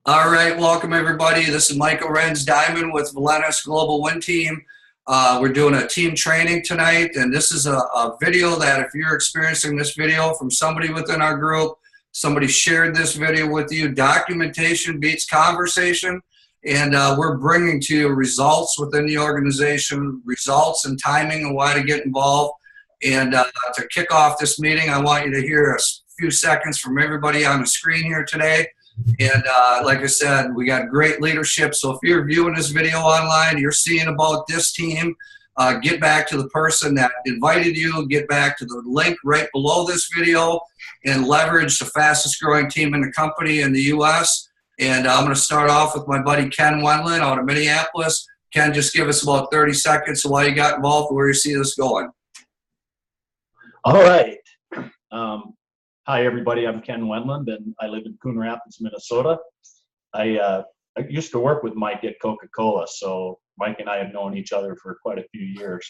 All right, welcome everybody. This is Michael Renz Diamond with Valentus Global Win Team. We're doing a team training tonight, and this is a video that if you're experiencing this video from somebody within our group, somebody shared this video with you, documentation beats conversation, and we're bringing to you results within the organization, results and timing and why to get involved. And to kick off this meeting, I want you to hear a few seconds from everybody on the screen here today. And like I said, we got great leadership. So if you're viewing this video online, you're seeing about this team, get back to the person that invited you, get back to the link right below this video, and leverage the fastest growing team in the company in the U.S. And I'm going to start off with my buddy Ken Wendland out of Minneapolis. Ken, just give us about 30 seconds of why you got involved and where you see this going. All right. Hi, everybody. I'm Ken Wendland, and I live in Coon Rapids, Minnesota. I used to work with Mike at Coca-Cola, so Mike and I have known each other for quite a few years.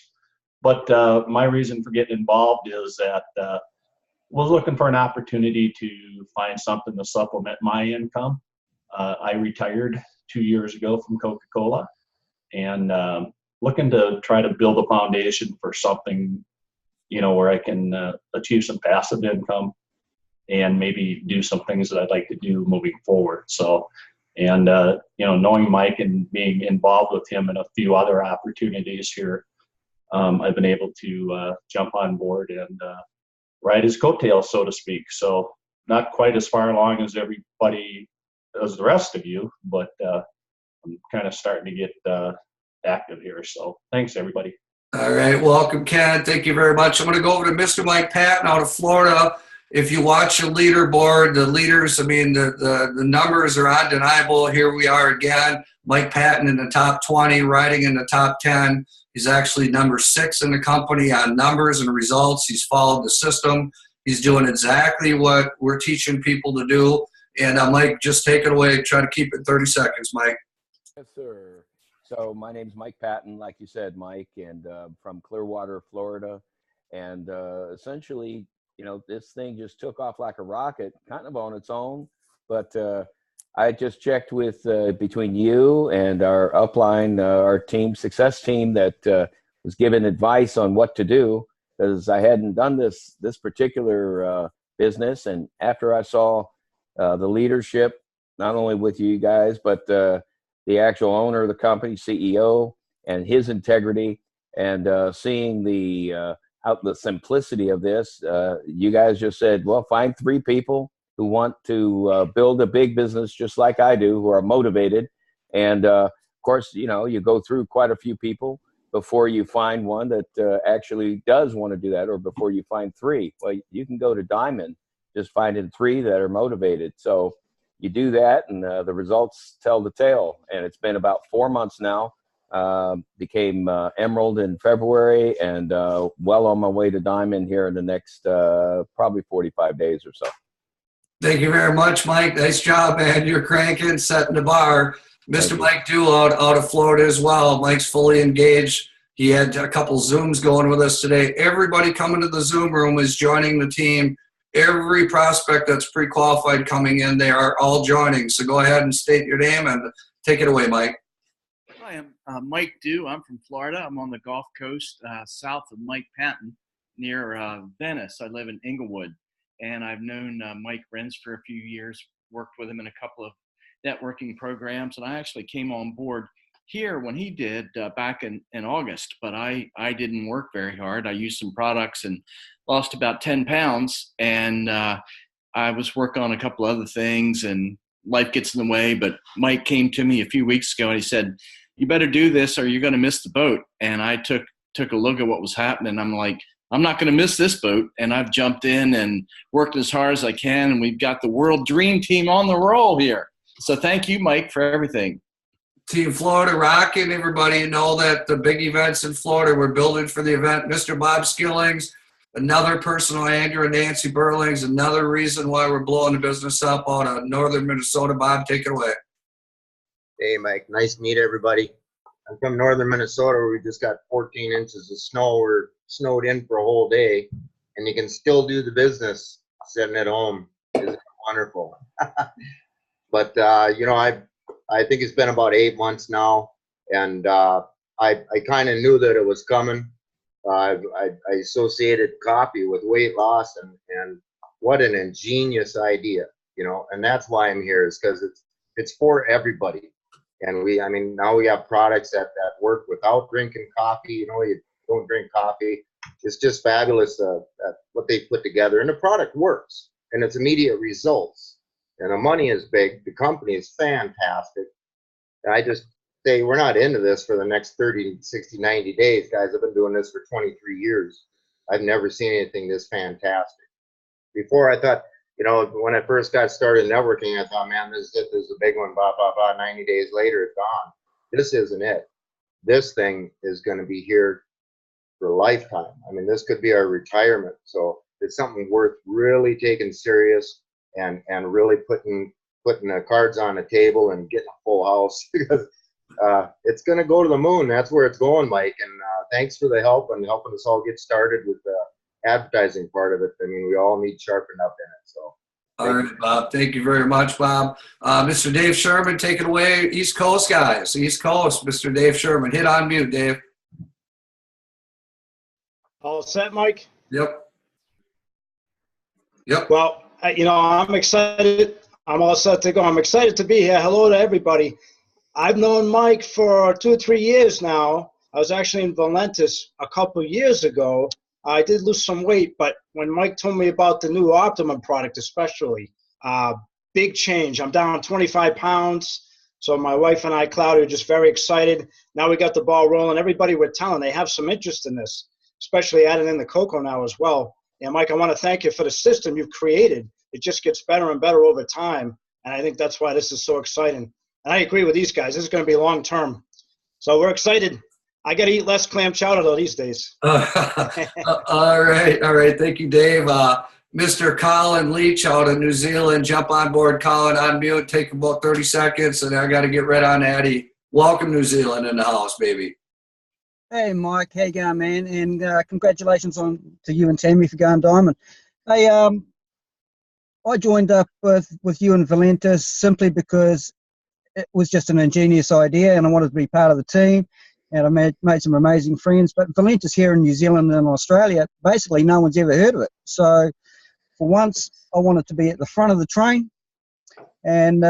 But my reason for getting involved is that was looking for an opportunity to find something to supplement my income. I retired 2 years ago from Coca-Cola, and looking to try to build a foundation for something, where I can achieve some passive income and maybe do some things that I'd like to do moving forward. So, and knowing Mike and being involved with him in a few other opportunities here, I've been able to jump on board and ride his coattails, so to speak. So not quite as far along as everybody, as the rest of you, but I'm kind of starting to get active here. So thanks, everybody. All right, welcome, Ken. Thank you very much. I'm going to go over to Mr. Mike Patton out of Florida. If you watch the leaderboard, the leaders, the numbers are undeniable. Here we are again. Mike Patton in the top 20, riding in the top 10. He's actually number 6 in the company on numbers and results. He's followed the system. He's doing exactly what we're teaching people to do. And Mike, just take it away. Try to keep it 30 seconds, Mike. Yes, sir. So my name's Mike Patton, like you said, Mike, and from Clearwater, Florida. And essentially, this thing just took off like a rocket, kind of on its own. But I just checked with between you and our upline, our team, success team that was given advice on what to do, because I hadn't done this particular business. And after I saw the leadership, not only with you guys, but the actual owner of the company, CEO, and his integrity, and seeing the simplicity of this, you guys just said, well, find 3 people who want to build a big business just like I do, who are motivated. And of course, you go through quite a few people before you find one that actually does want to do that, or before you find 3. Well, you can go to Diamond, just finding 3 that are motivated. So you do that, and the results tell the tale. And it's been about 4 months now. Became Emerald in February, and well on my way to Diamond here in the next probably 45 days or so. Thank you very much, Mike. Nice job, man. You're cranking, setting the bar. Mr. Mike Dew out of Florida as well. Mike's fully engaged. He had a couple Zooms going with us today. Everybody coming to the Zoom room is joining the team. Every prospect that's pre-qualified coming in, they are all joining. So go ahead and state your name and take it away, Mike. Hi, I'm Mike Dew. I'm from Florida. I'm on the Gulf Coast south of Mike Patton near Venice. I live in Inglewood, and I've known Mike Renz for a few years, worked with him in a couple of networking programs, and I actually came on board here when he did back in August, but I didn't work very hard. I used some products and lost about 10 pounds, and I was working on a couple other things, and life gets in the way, but Mike came to me a few weeks ago, and he said, you better do this or you're going to miss the boat. And I took a look at what was happening. I'm like, I'm not going to miss this boat. And I've jumped in and worked as hard as I can. And we've got the World Dream Team on the roll here. So thank you, Mike, for everything. Team Florida rocking. Everybody know that the big events in Florida, we're building for the event. Mr. Bob Skillings, another personal Andrew and Nancy Burlings, another reason why we're blowing the business up out of northern Minnesota. Bob, take it away. Hey, Mike. Nice to meet everybody. I'm from northern Minnesota, where we just got 14 inches of snow. We're snowed in for a whole day, and you can still do the business sitting at home. Isn't it wonderful? But you know, I think it's been about 8 months now, and I kind of knew that it was coming. I associated coffee with weight loss, and what an ingenious idea, you know. And that's why I'm here, is because it's for everybody. And I mean, now we have products that work without drinking coffee. You know, you don't drink coffee. It's just fabulous at what they put together, and the product works, and it's immediate results. And the money is big. The company is fantastic. And I just say we're not into this for the next 30, 60, 90 days, guys. I've been doing this for 23 years. I've never seen anything this fantastic. Before, I thought, you know, when I first got started networking, I thought, man, this is it. This is a big one. Blah, blah, blah. 90 days later, it's gone. This isn't it. This thing is going to be here for a lifetime. I mean, this could be our retirement. So it's something worth really taking serious and really putting the cards on the table and getting a full house, because it's going to go to the moon. That's where it's going, Mike. And thanks for the help and helping us all get started with the advertising part of it. I mean, we all need sharpened up in it. So. All right, Bob. Thank you very much, Bob. Mr. Dave Sherman, take it away. East Coast guys. East Coast, Mr. Dave Sherman. Hit on mute, Dave. All set, Mike? Yep. Yep. Well, you know, I'm excited. I'm all set to go. I'm excited to be here. Hello to everybody. I've known Mike for 2 or 3 years now. I was actually in Valentus a couple of years ago. I did lose some weight, but when Mike told me about the new Optimum product especially, big change. I'm down 25 pounds. So my wife and I, Claudia, are just very excited. Now we got the ball rolling. Everybody we're telling, they have some interest in this, especially adding in the cocoa now as well. And Mike, I want to thank you for the system you've created. It just gets better and better over time. And I think that's why this is so exciting. And I agree with these guys. This is going to be long term. So we're excited. I got to eat less clam chowder though these days. All right. All right. Thank you, Dave. Mr. Colin Leach out of New Zealand. Jump on board, Colin, on mute. Take about 30 seconds, and I got to get right on Eddie. Welcome, New Zealand, in the house, baby. Hey, Mike. How you going, man? And congratulations to you and Tammy for going diamond. Hey, I joined up with you and Valentus simply because it was just an ingenious idea, and I wanted to be part of the team. And I made some amazing friends. But Valentus here in New Zealand and Australia, basically no one's ever heard of it. So for once, I wanted to be at the front of the train and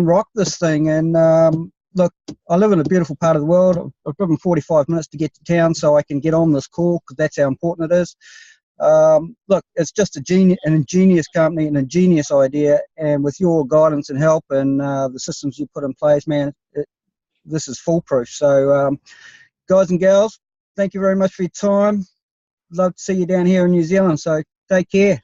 rock this thing. And look, I live in a beautiful part of the world. I've driven 45 minutes to get to town so I can get on this call, because that's how important it is. Look, it's just an ingenious company, an ingenious idea, and with your guidance and help and the systems you put in place, man, this is foolproof. So, guys and gals, thank you very much for your time. Love to see you down here in New Zealand, so take care.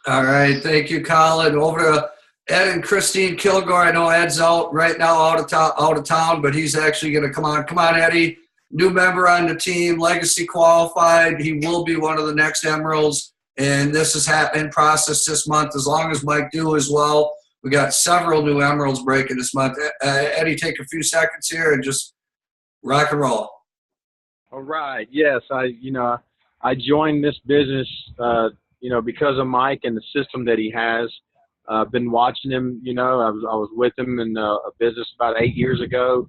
All right. Thank you, Colin. Over to Ed and Christine Kilgore. I know Ed's out right now, out of town, but he's actually going to come on. Come on, Eddie. New member on the team, legacy qualified. He will be one of the next Emeralds, and this is in process this month, as long as Mike do as well. We got several new Emeralds breaking this month. Eddie, take a few seconds here and just rock and roll. All right. Yes, I joined this business, because of Mike and the system that he has. I've been watching him. I was with him in a business about 8 years ago.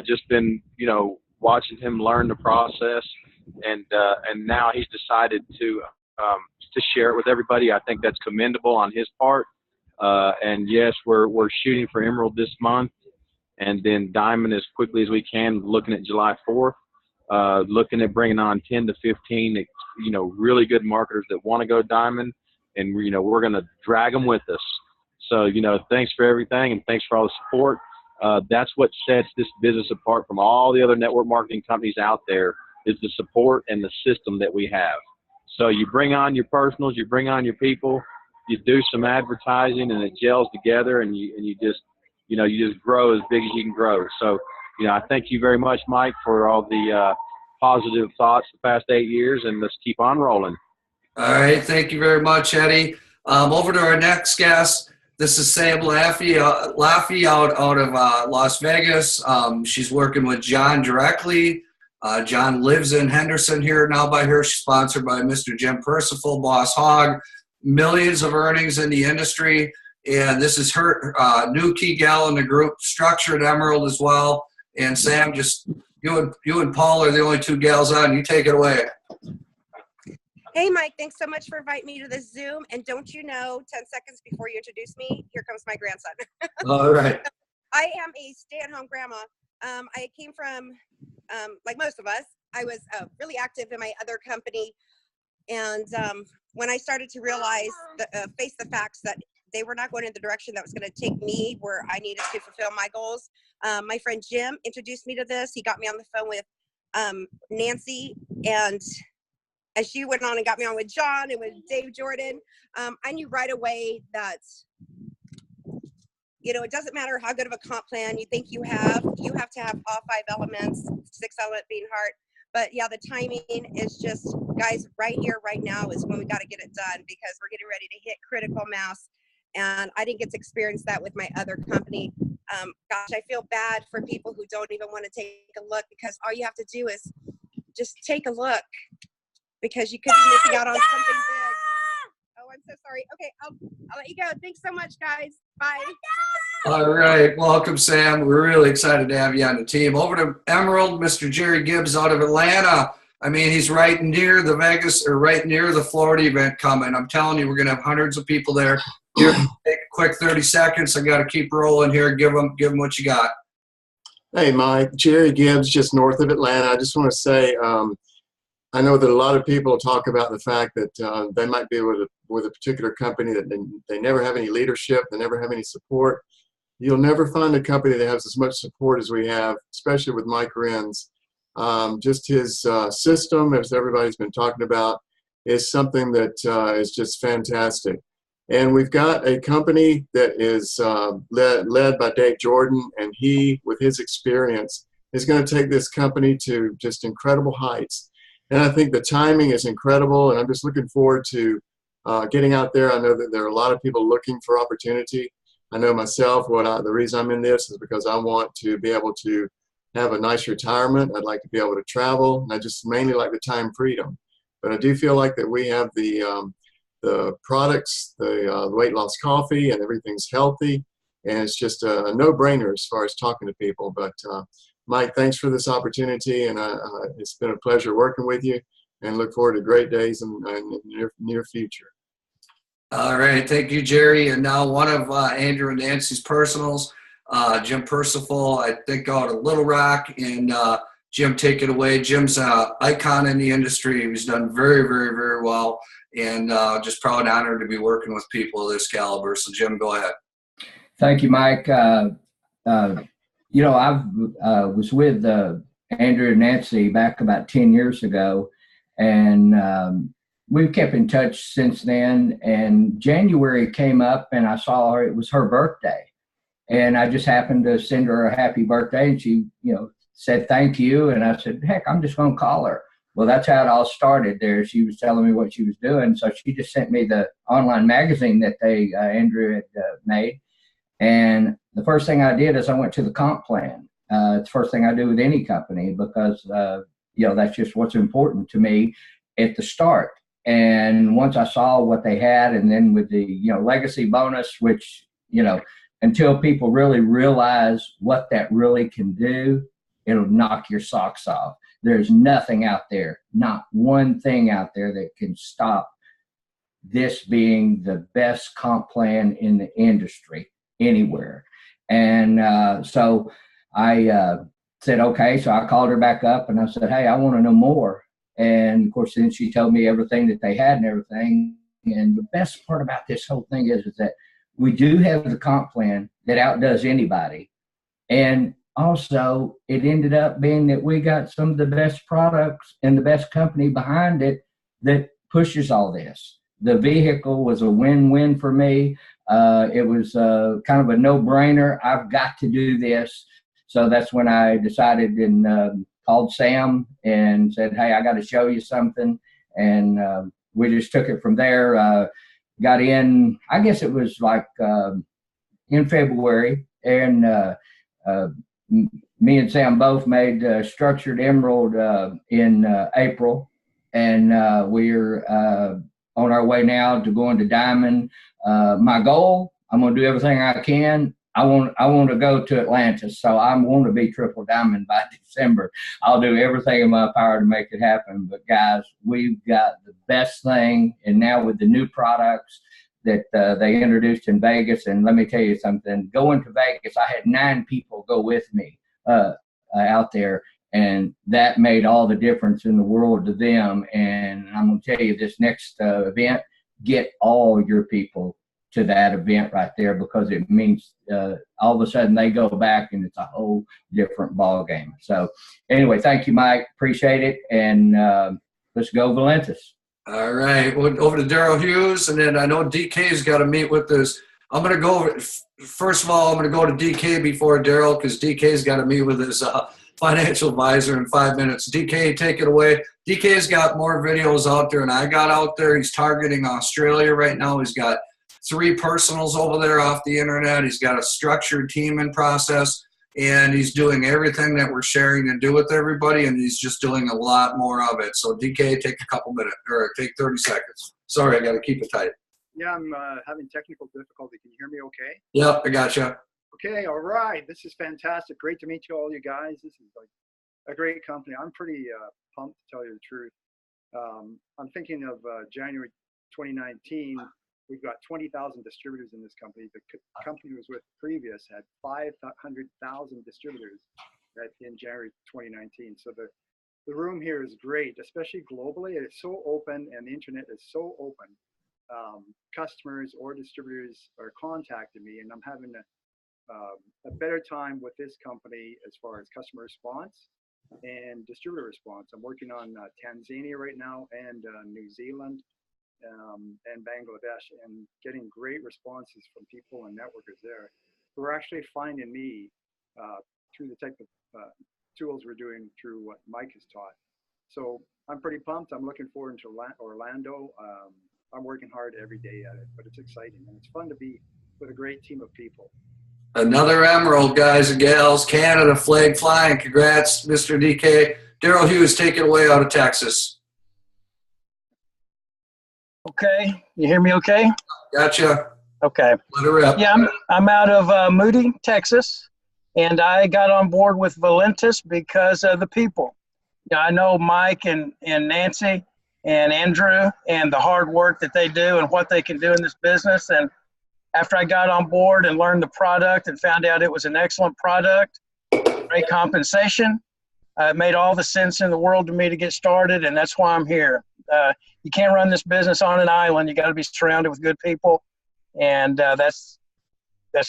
Just been, watching him learn the process, and now he's decided to share it with everybody. I think that's commendable on his part. And yes, we're shooting for Emerald this month, and then Diamond as quickly as we can, looking at July 4th, looking at bringing on 10 to 15, really good marketers that want to go Diamond, and we're going to drag them with us. So, thanks for everything, and thanks for all the support. That's what sets this business apart from all the other network marketing companies out there, is the support and the system that we have. So you bring on your personals, you bring on your people, you do some advertising, and it gels together, and you just grow as big as you can grow. So, I thank you very much, Mike, for all the positive thoughts the past 8 years, and let's keep on rolling. All right. Thank you very much, Eddie. Over to our next guest. This is Sam Laffey out of Las Vegas. She's working with John directly. John lives in Henderson here now by her. She's sponsored by Mr. Jim Percival, Boss Hog. Millions of earnings in the industry. And this is her new key gal in the group, structured Emerald as well. And Sam, just you and Paul are the only two gals on. You take it away. Hey, Mike, thanks so much for inviting me to this Zoom. And don't you know, 10 seconds before you introduce me, here comes my grandson. All right. I am a stay-at-home grandma. I came from, like most of us, I was really active in my other company. And when I started to realize, face the facts that they were not going in the direction that was going to take me where I needed to fulfill my goals, my friend Jim introduced me to this. He got me on the phone with Nancy, and as she went on and got me on with John and with Dave Jordan, I knew right away that, you know, it doesn't matter how good of a comp plan you think you have to have all 5 elements, 6th element being heart. But yeah, the timing is just, guys, right here, right now is when we got to get it done, because we're getting ready to hit critical mass. And I didn't get to experience that with my other company. Gosh, I feel bad for people who don't even want to take a look, because all you have to do is just take a look, because you could be missing out on something big. Oh, I'm so sorry. Okay, I'll let you go. Thanks so much, guys. Bye. All right. Welcome, Sam. We're really excited to have you on the team. Over to Emerald, Mr. Jerry Gibbs out of Atlanta. I mean, he's right near the Vegas, or right near the Florida event coming. I'm telling you, we're going to have hundreds of people there. Here, take a quick 30 seconds. I got to keep rolling here. Give them what you got. Hey, Mike. Jerry Gibbs, just north of Atlanta. I just want to say, I know that a lot of people talk about the fact that they might be with a particular company that they never have any leadership, they never have any support. You'll never find a company that has as much support as we have, especially with Mike Renz. Just his system, as everybody's been talking about, is something that is just fantastic. And we've got a company that is led by Dave Jordan, and he, with his experience, is going to take this company to just incredible heights. And I think the timing is incredible, and I'm just looking forward to getting out there. I know that there are a lot of people looking for opportunity. I know myself, the reason I'm in this is because I want to be able to have a nice retirement. I'd like to be able to travel, and I just mainly like the time freedom. But I do feel like that we have the products, the weight loss coffee, and everything's healthy, and it's just a no-brainer as far as talking to people. But Mike, thanks for this opportunity, and it's been a pleasure working with you, and look forward to great days in the near future. All right. Thank you, Jerry. And now one of Andrew and Nancy's personals, Jim Percival, I think out of Little Rock. And Jim, take it away. Jim's an icon in the industry. He's done very, very, very well. And just proud and honored to be working with people of this caliber. So, Jim, go ahead. Thank you, Mike. You know, I was with Andrew and Nancy back about 10 years ago, and we've kept in touch since then. And January came up, and I saw her. It was her birthday, and I just happened to send her a happy birthday, and she, you know, said thank you. And I said, heck, I'm just going to call her. Well, that's how it all started there. She was telling me what she was doing, so she just sent me the online magazine that Andrew had made. And the first thing I did is I went to the comp plan. It's the first thing I do with any company, because you know, that's just what's important to me at the start. And once I saw what they had, and then with the, you know, legacy bonus, which, you know, until people really realize what that really can do, it'll knock your socks off. There's nothing out there, not one thing out there that can stop this being the best comp plan in the industry anywhere. And so I said, okay. So I called her back up and I said, hey, I want to know more. And of course, then she told me everything that they had and everything. And the best part about this whole thing is that we do have the comp plan that outdoes anybody. And also, it ended up being that we got some of the best products and the best company behind it that pushes all this. The vehicle was a win-win for me. It was kind of a no-brainer. I've got to do this. So that's when I decided and called Sam and said, hey, I got to show you something. And we just took it from there. Got in, I guess it was like in February. And me and Sam both made Structured Emerald in April. And we're on our way now to going to Diamond. My goal, I'm going to do everything I can. I want to go to Atlantis, so I want to be triple diamond by December. I'll do everything in my power to make it happen. But guys, we've got the best thing, and now with the new products that they introduced in Vegas, and let me tell you something. Going to Vegas, I had 9 people go with me out there, and that made all the difference in the world to them. And I'm going to tell you, this next event, get all your people to that event right there, because it means all of a sudden they go back and it's a whole different ball game. So anyway, thank you, Mike. Appreciate it. And let's go Valentus. All right. We'll over to Daryl Hughes, and then I know DK's got to meet with us. I'm going to go first of all, I'm going to go to DK before Daryl, because DK's got to meet with his financial advisor in 5 minutes. DK, take it away. DK's got more videos out there than I got out there. He's targeting Australia right now. He's got 3 personals over there off the internet. He's got a structured team in process, and he's doing everything that we're sharing to do with everybody, and he's just doing a lot more of it. So DK, take a couple minutes, or take 30 seconds. Sorry, I got to keep it tight. Yeah, I'm having technical difficulty. Can you hear me okay? Yep, I got you. Okay, all right. This is fantastic. Great to meet you all, you guys. This is like a great company. I'm pretty pumped, to tell you the truth. I'm thinking of January 2019. We've got 20,000 distributors in this company. The company was with previous had 500,000 distributors in January 2019. So the room here is great, especially globally. It's so open, and the internet is so open. Customers or distributors are contacting me, and I'm having a better time with this company as far as customer response and distributor response. I'm working on Tanzania right now, and New Zealand, and Bangladesh, and getting great responses from people and networkers there who are actually finding me through the type of tools we're doing through what Mike has taught. So I'm pretty pumped. I'm looking forward to Orlando. I'm working hard every day at it, but it's exciting, and it's fun to be with a great team of people. Another emerald, guys and gals. Canada flag flying. Congrats, Mr. DK. Daryl Hughes, take it away out of Texas. Okay, you hear me okay? Gotcha. Okay. Let her rip. Yeah, I'm out of Moody, Texas, and I got on board with Valentus because of the people. Yeah, I know Mike and Nancy and Andrew and the hard work that they do and what they can do in this business. And after I got on board and learned the product and found out it was an excellent product, great compensation, it made all the sense in the world to me to get started, and that's why I'm here. You can't run this business on an island. You got to be surrounded with good people, and that's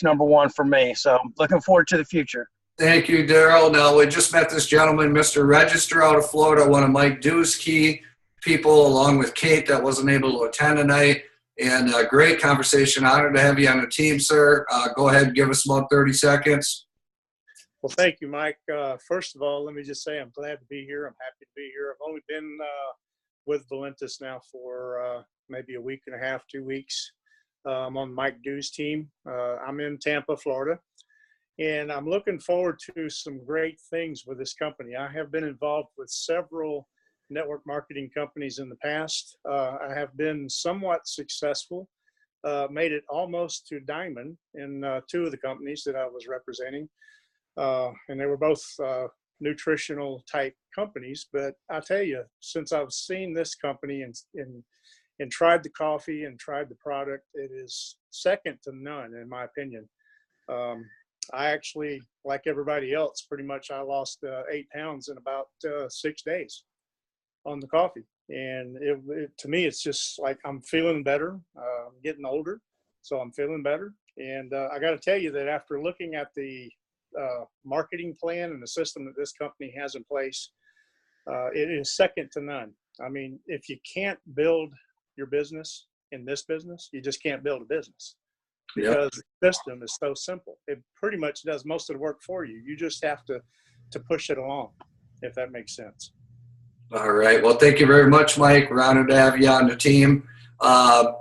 number one for me. So looking forward to the future. Thank you, Daryl. Now, we just met this gentleman, Mr. Register, out of Florida, one of Mike Dew's key people, along with Kate, that wasn't able to attend tonight. And a great conversation. Honored to have you on the team, sir. Go ahead and give us about 30 seconds. Well, thank you, Mike. First of all, let me just say I'm glad to be here. I'm happy to be here. I've only been with Valentus now for maybe a week and a half, 2 weeks. I'm on Mike Dew's team. I'm in Tampa, Florida, and I'm looking forward to some great things with this company. I have been involved with several network marketing companies in the past. I have been somewhat successful, made it almost to diamond in 2 of the companies that I was representing. And they were both nutritional type companies. But I tell you, since I've seen this company and tried the coffee and tried the product, it is second to none, in my opinion. I actually, like everybody else, pretty much I lost 8 pounds in about 6 days on the coffee. And to me, it's just like I'm feeling better. I'm getting older, so I'm feeling better. And I got to tell you that after looking at the marketing plan and the system that this company has in place, it is second to none. I mean, if you can't build your business in this business, you just can't build a business, because the system is so simple. It pretty much does most of the work for you. You just have to push it along, if that makes sense. All right. Well, thank you very much, Mike. We're honored to have you on the team.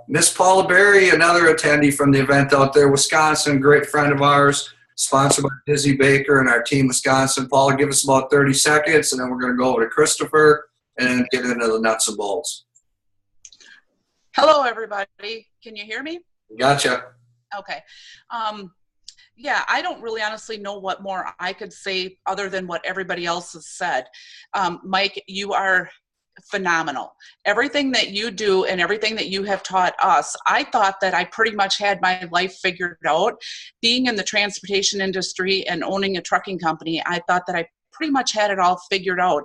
Miss Paula Berry, another attendee from the event out there, Wisconsin, great friend of ours, sponsored by Dizzy Baker and our team, Wisconsin. Paula, give us about 30 seconds, and then we're going to go over to Christopher and get into the nuts and bolts. Hello, everybody. Can you hear me? Gotcha. Okay. Yeah, I don't really honestly know what more I could say other than what everybody else has said. Mike, you are phenomenal. Everything that you do and everything that you have taught us, I thought that I pretty much had my life figured out. Being in the transportation industry and owning a trucking company, I thought that I pretty much had it all figured out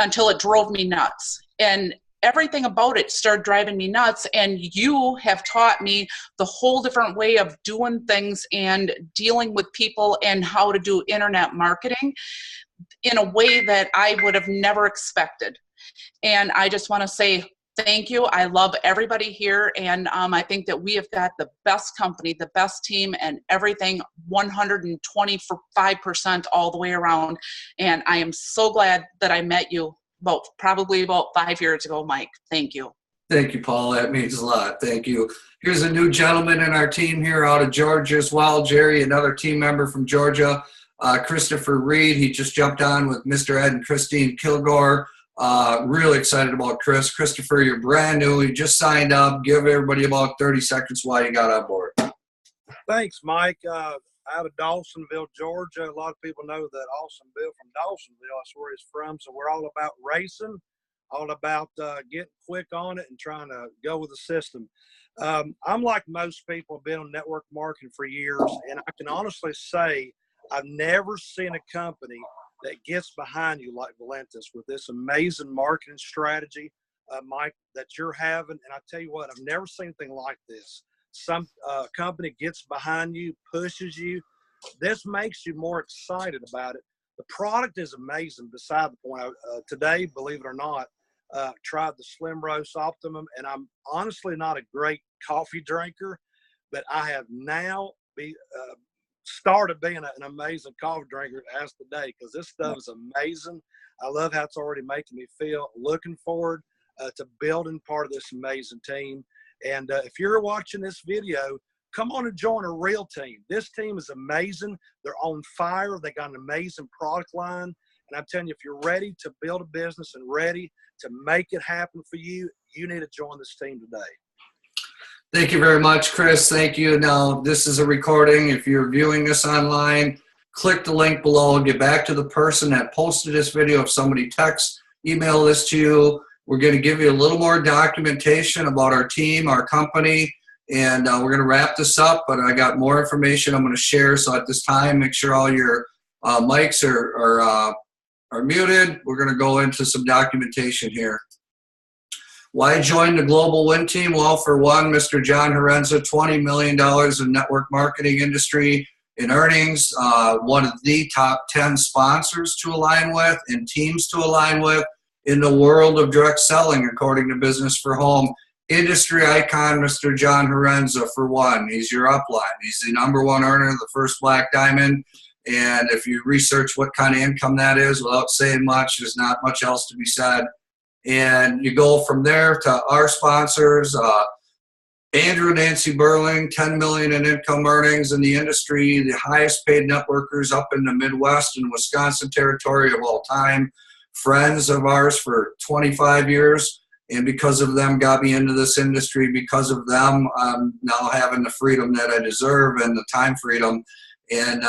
until it drove me nuts. And everything about it started driving me nuts, and you have taught me the whole different way of doing things and dealing with people and how to do internet marketing in a way that I would have never expected. And I just want to say thank you. I love everybody here, and I think that we have got the best company, the best team, and everything 125% all the way around. And I am so glad that I met you probably about 5 years ago, Mike. Thank you. Thank you, Paul. That means a lot. Thank you. Here's a new gentleman in our team here out of Georgia as well. Jerry, another team member from Georgia. Christopher Reed, he just jumped on with Mr. Ed and Christine Kilgore. Really excited about Chris. Christopher, you're brand new. You just signed up. Give everybody about 30 seconds why you got on board. Thanks, Mike. Out of Dawsonville, Georgia. A lot of people know that Austin Bill from Dawsonville. That's where he's from. So we're all about racing, all about getting quick on it and trying to go with the system. I'm like most people, been on network marketing for years, and I can honestly say I've never seen a company that gets behind you like Valentus with this amazing marketing strategy, Mike, that you're having. And I tell you what, I've never seen anything like this. Some company gets behind you, pushes you. This makes you more excited about it. The product is amazing. Beside the point, today, believe it or not, tried the Slim Roast Optimum, and I'm honestly not a great coffee drinker, but I have now started being an amazing coffee drinker as today, because this stuff is amazing. I love how it's already making me feel. Looking forward to building part of this amazing team. And if you're watching this video, come on and join a real team. This team is amazing. They're on fire. They got an amazing product line. And I'm telling you, if you're ready to build a business and ready to make it happen for you, you need to join this team today. Thank you very much, Chris. Thank you. Now, this is a recording. If you're viewing this online, click the link below. Get back to the person that posted this video. If somebody texts, email this to you. We're going to give you a little more documentation about our team, our company, and we're going to wrap this up, but I got more information I'm going to share. So at this time, make sure all your mics are muted. We're going to go into some documentation here. Why join the Global Win Team? Well, for one, Mr. John Renz, $20 million in network marketing industry in earnings, one of the top 10 sponsors to align with and teams to align with in the world of direct selling, according to Business for Home. Industry icon, Mr. John Renz, for one. He's your upline. He's the #1 earner of the first Black Diamond. And if you research what kind of income that is, without saying much, there's not much else to be said. And you go from there to our sponsors, Andrew and Nancy Burling, $10 million in income earnings in the industry, the highest paid networkers up in the Midwest and Wisconsin territory of all time. Friends of ours for 25 years, and because of them got me into this industry. Because of them, I'm now having the freedom that I deserve and the time freedom, and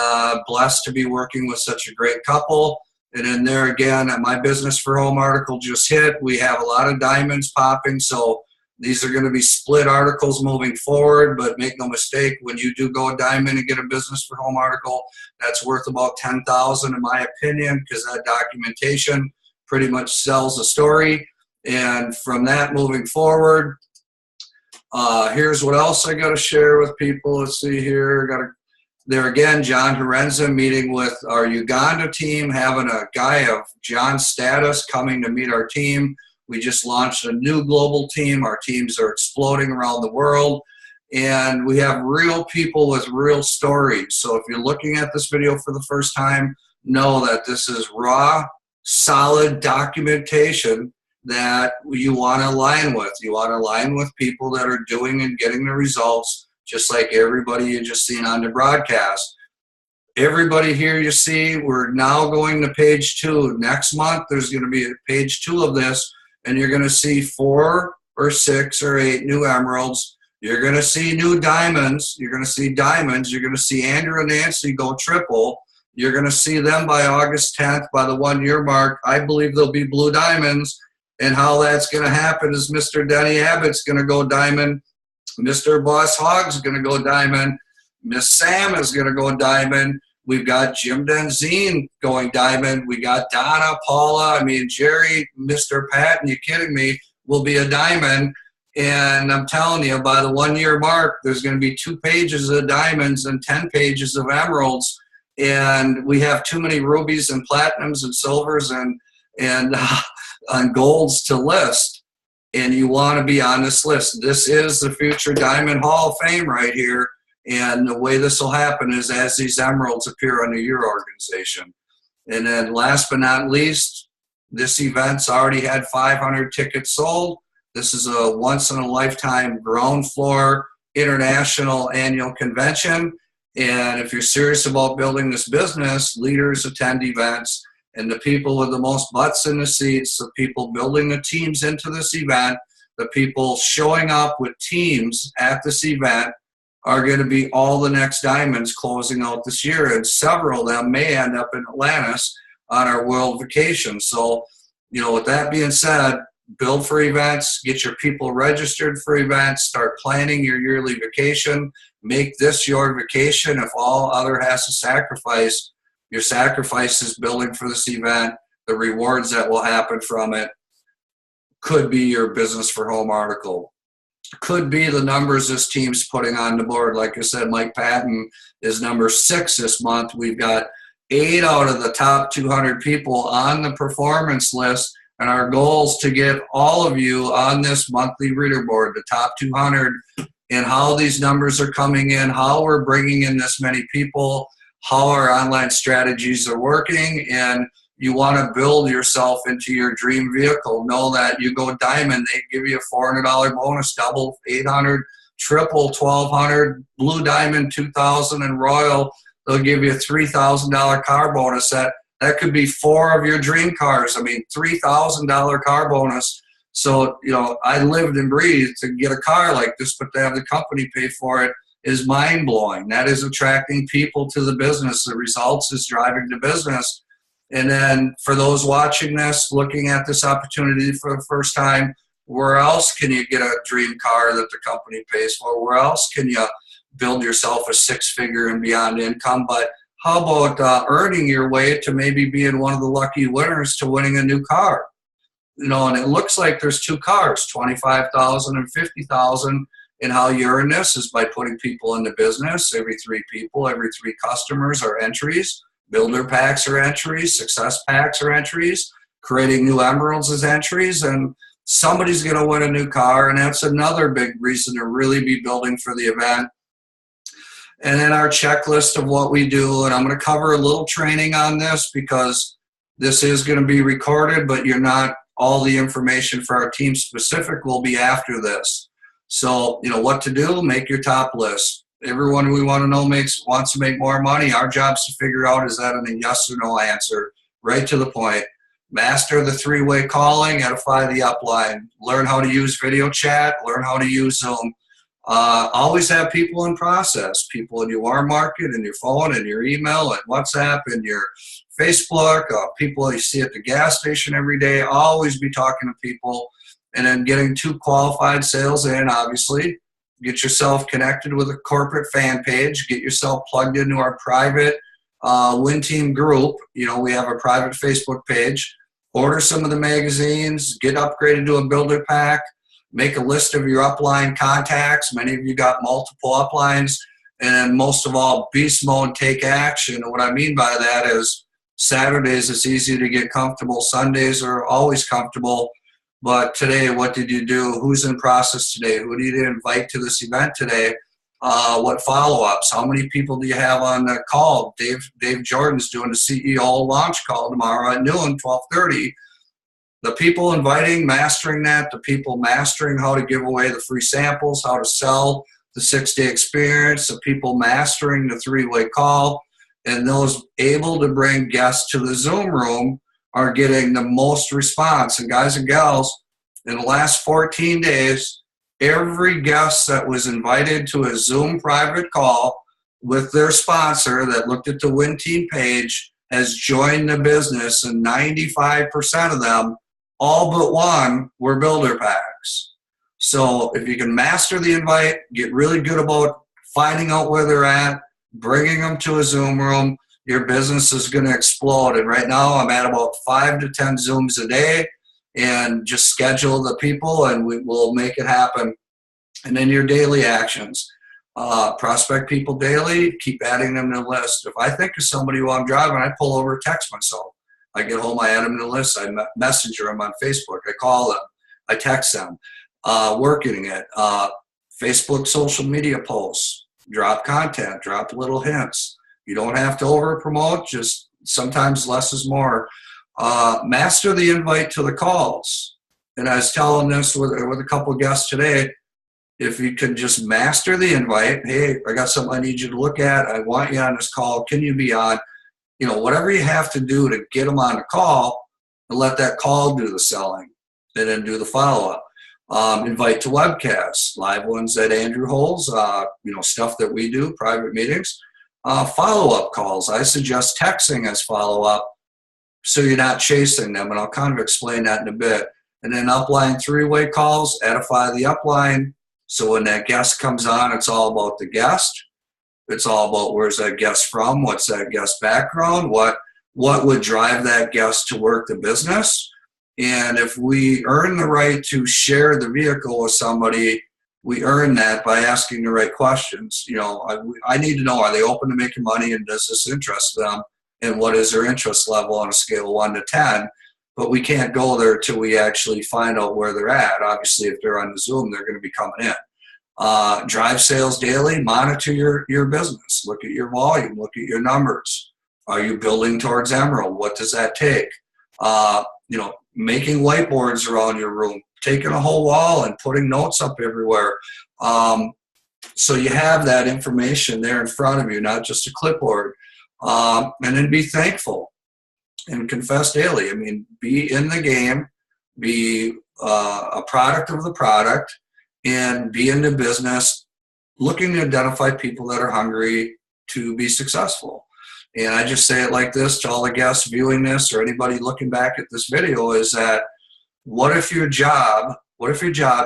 blessed to be working with such a great couple. And in there again, my Business for Home article just hit. We have a lot of diamonds popping, so these are going to be split articles moving forward, but make no mistake, when you do go a diamond and get a Business for Home article, that's worth about $10,000 in my opinion, because that documentation pretty much sells the story. And from that moving forward, here's what else I got to share with people. Let's see here. There again, John Renz meeting with our Uganda team, having a guy of John's status coming to meet our team. We just launched a new global team. Our teams are exploding around the world. And we have real people with real stories. So if you're looking at this video for the first time, know that this is raw, solid documentation that you want to align with. You want to align with people that are doing and getting the results, just like everybody you just seen on the broadcast. Everybody here you see, we're now going to page 2. Next month, there's going to be page 2 of this, and you're going to see 4 or 6 or 8 new emeralds. You're going to see new diamonds. You're going to see diamonds. You're going to see Andrew and Nancy go triple. You're going to see them by August 10th, by the 1 year mark. I believe they'll be blue diamonds. And how that's going to happen is Mr. Denny Abbott's going to go diamond. Mr. Boss Hogg's going to go diamond. Miss Sam is going to go diamond. We've got Jim Denzine going diamond. We got Donna, Paula, I mean, Jerry, Mr. Patton, you kidding me, will be a diamond. And I'm telling you, by the 1 year mark, there's going to be 2 pages of diamonds and 10 pages of emeralds. And we have too many rubies and platinums and silvers and golds to list. And you want to be on this list. This is the future Diamond Hall of Fame right here. And the way this will happen is as these emeralds appear under your organization. And then last but not least, this event's already had 500 tickets sold. This is a once-in-a-lifetime ground floor international annual convention. And if you're serious about building this business, leaders attend events. And the people with the most butts in the seats, the people building the teams into this event, the people showing up with teams at this event are going to be all the next diamonds closing out this year. And several of them may end up in Atlantis on our world vacation. So, you know, with that being said, build for events, get your people registered for events, start planning your yearly vacation, make this your vacation. If all other has to sacrifice, your sacrifice is building for this event. The rewards that will happen from it could be your business for home article. Could be the numbers this team's putting on the board. Like I said, Mike Patton is number 6 this month. We've got 8 out of the top 200 people on the performance list, and our goal is to get all of you on this monthly reader board, the top 200, and how these numbers are coming in, how we're bringing in this many people, how our online strategies are working. And you want to build yourself into your dream vehicle. Know that you go diamond, they give you a $400 bonus, double 800, triple 1,200, blue diamond 2,000, and royal, they'll give you a $3,000 car bonus. That could be 4 of your dream cars. I mean, $3,000 car bonus. So, you know, I lived and breathed to get a car like this, but to have the company pay for it is mind-blowing. That is attracting people to the business. The results is driving the business. And then for those watching this, looking at this opportunity for the first time, where else can you get a dream car that the company pays for? Where else can you build yourself a 6-figure and beyond income? But how about earning your way to maybe being one of the lucky winners to winning a new car? You know, and it looks like there's 2 cars, $25,000 and $50,000. And how you earn this is by putting people into business. Every 3 people, every 3 customers are entries. Builder packs are entries, success packs are entries, creating new emeralds as entries, and somebody's going to win a new car, and that's another big reason to really be building for the event. And then our checklist of what we do, and I'm going to cover a little training on this because this is going to be recorded, but you're not, all the information for our team specific will be after this. So, you know, what to do, make your top list. Everyone we want to know wants to make more money. Our job is to figure out, is that a yes or no answer? Right to the point. Master the 3-way calling, edify the upline. Learn how to use video chat, learn how to use Zoom. Always have people in process, people in your warm market, in your phone, in your email, and WhatsApp, in your Facebook, people you see at the gas station every day. Always be talking to people. And then getting 2 qualified sales in, obviously. Get yourself connected with a corporate fan page. Get yourself plugged into our private Win Team group. You know, we have a private Facebook page. Order some of the magazines. Get upgraded to a builder pack. Make a list of your upline contacts. Many of you got multiple uplines. And most of all, beast mode, take action. And what I mean by that is Saturdays it's easy to get comfortable. Sundays are always comfortable. But today, what did you do? Who's in process today? Who did you invite to this event today? What follow-ups? How many people do you have on the call? Dave Jordan's doing the CEO launch call tomorrow at noon, 12:30. The people inviting, mastering that. The people mastering how to give away the free samples, how to sell the 6-day experience. The people mastering the 3-way call. And those able to bring guests to the Zoom room are getting the most response. And guys and gals, in the last 14 days, every guest that was invited to a Zoom private call with their sponsor that looked at the Win Team page has joined the business, and 95% of them, all but one, were builder packs. So if you can master the invite, get really good about finding out where they're at, bringing them to a Zoom room, your business is going to explode. And right now I'm at about 5 to 10 Zooms a day, and just schedule the people and we will make it happen. And then your daily actions. Prospect people daily, keep adding them to the list. If I think of somebody while I'm driving, I pull over, text myself. I get home, I add them to the list, I messenger them on Facebook, I call them, I text them. Working it. Facebook social media posts, drop content, drop little hints. You don't have to over promote, just sometimes less is more. Master the invite to the calls. And I was telling this with a couple of guests today, if you can just master the invite, hey, I got something I need you to look at, I want you on this call, can you be on? You know, whatever you have to do to get them on the call, and let that call do the selling, and then do the follow-up. Invite to webcasts, live ones that Andrew holds, you know, stuff that we do, private meetings. Follow-up calls, I suggest texting as follow-up so you're not chasing them, and I'll kind of explain that in a bit. And then upline three-way calls, edify the upline, so when that guest comes on, it's all about the guest. It's all about where's that guest from, what's that guest background, what would drive that guest to work the business. And if we earn the right to share the vehicle with somebody, we earn that by asking the right questions. You know, I need to know, are they open to making money, and does this interest them, and what is their interest level on a scale of 1 to 10? But we can't go there till we actually find out where they're at. Obviously, if they're on the Zoom, they're going to be coming in. Drive sales daily, monitor your business. Look at your volume, look at your numbers. Are you building towards Emerald? What does that take? You know, making whiteboards around your room, taking a whole wall and putting notes up everywhere. So you have that information there in front of you, not just a clipboard. And then be thankful and confess daily. I mean, be in the game, be a product of the product, and be in the business looking to identify people that are hungry to be successful. And I just say it like this to all the guests viewing this or anybody looking back at this video, is that what if your job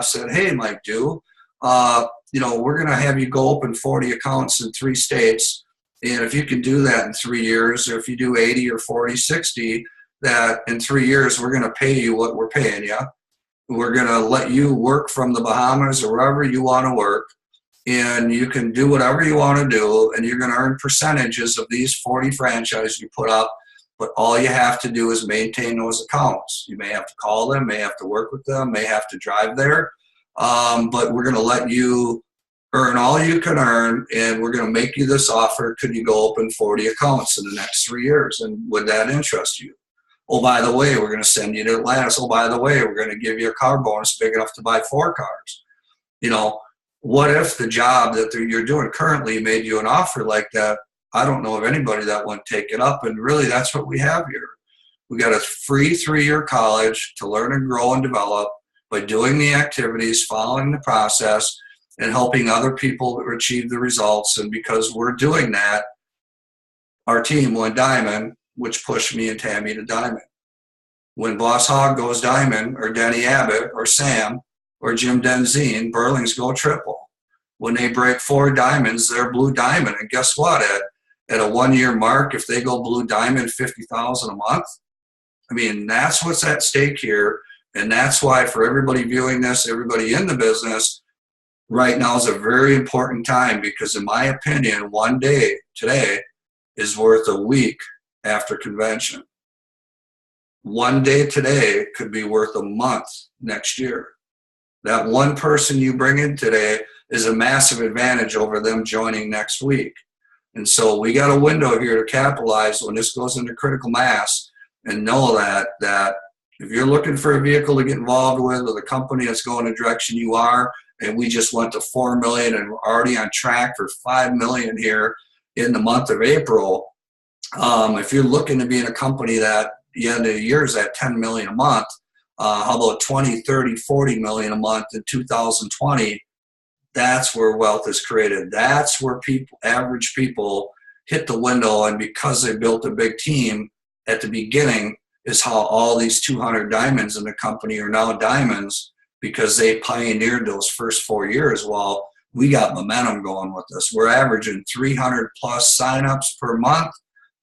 said, hey, Mike, you know, we're going to have you go open 40 accounts in 3 states. And if you can do that in 3 years, or if you do 80 or 40, 60, that in 3 years, we're going to pay you what we're paying you. We're going to let you work from the Bahamas or wherever you want to work. And you can do whatever you want to do, and you're going to earn percentages of these 40 franchises you put up. But all you have to do is maintain those accounts. You may have to call them, may have to work with them, may have to drive there. But we're going to let you earn all you can earn, and we're going to make you this offer. Could you go open 40 accounts in the next 3 years? And would that interest you? Oh, by the way, we're going to send you to Atlanta. Oh, by the way, we're going to give you a car bonus big enough to buy 4 cars. You know, what if the job that you're doing currently made you an offer like that? I don't know of anybody that wouldn't take it up. And really, that's what we have here. We got a free 3-year college to learn and grow and develop by doing the activities, following the process, and helping other people achieve the results. And because we're doing that, our team went diamond, which pushed me and Tammy to diamond. When Boss Hogg goes diamond, or Denny Abbott, or Sam, or Jim Denzine, Burlings go triple. When they break 4 diamonds, they're blue diamond. And guess what? At a 1-year mark, if they go blue diamond, $50,000 a month. I mean, that's what's at stake here. And that's why for everybody viewing this, everybody in the business, right now is a very important time, because in my opinion, one day today is worth a week after convention. One day today could be worth a month next year. That one person you bring in today is a massive advantage over them joining next week. And so we got a window here to capitalize when this goes into critical mass, and know that if you're looking for a vehicle to get involved with a company that's going the direction you are, and we just went to 4 million and we're already on track for 5 million here in the month of April. If you're looking to be in a company that the end of the year is at 10 million a month, how about 20, 30, 40 million a month in 2020? That's where wealth is created. That's where average people hit the window, and because they built a big team at the beginning is how all these 200 diamonds in the company are now diamonds, because they pioneered those first 4 years. Well, we got momentum going with this. We're averaging 300 plus signups per month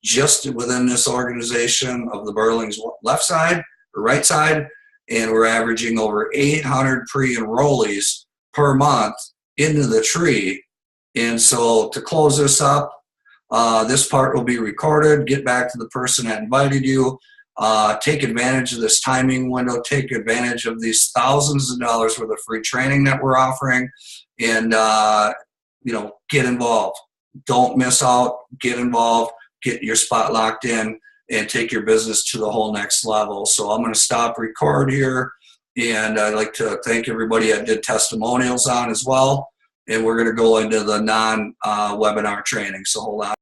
just within this organization of the Burling's left side or right side, and we're averaging over 800 pre-enrollees per month into the tree. And so to close this up, this part will be recorded. Get back to the person that invited you. Take advantage of this timing window. Take advantage of these thousands of dollars worth of free training that we're offering, and get involved. Don't miss out. Get involved. Get your spot locked in, and take your business to the whole next level. So I'm going to stop record here, and I'd like to thank everybody I did testimonials on as well. And we're going to go into the non-webinar training. So hold on.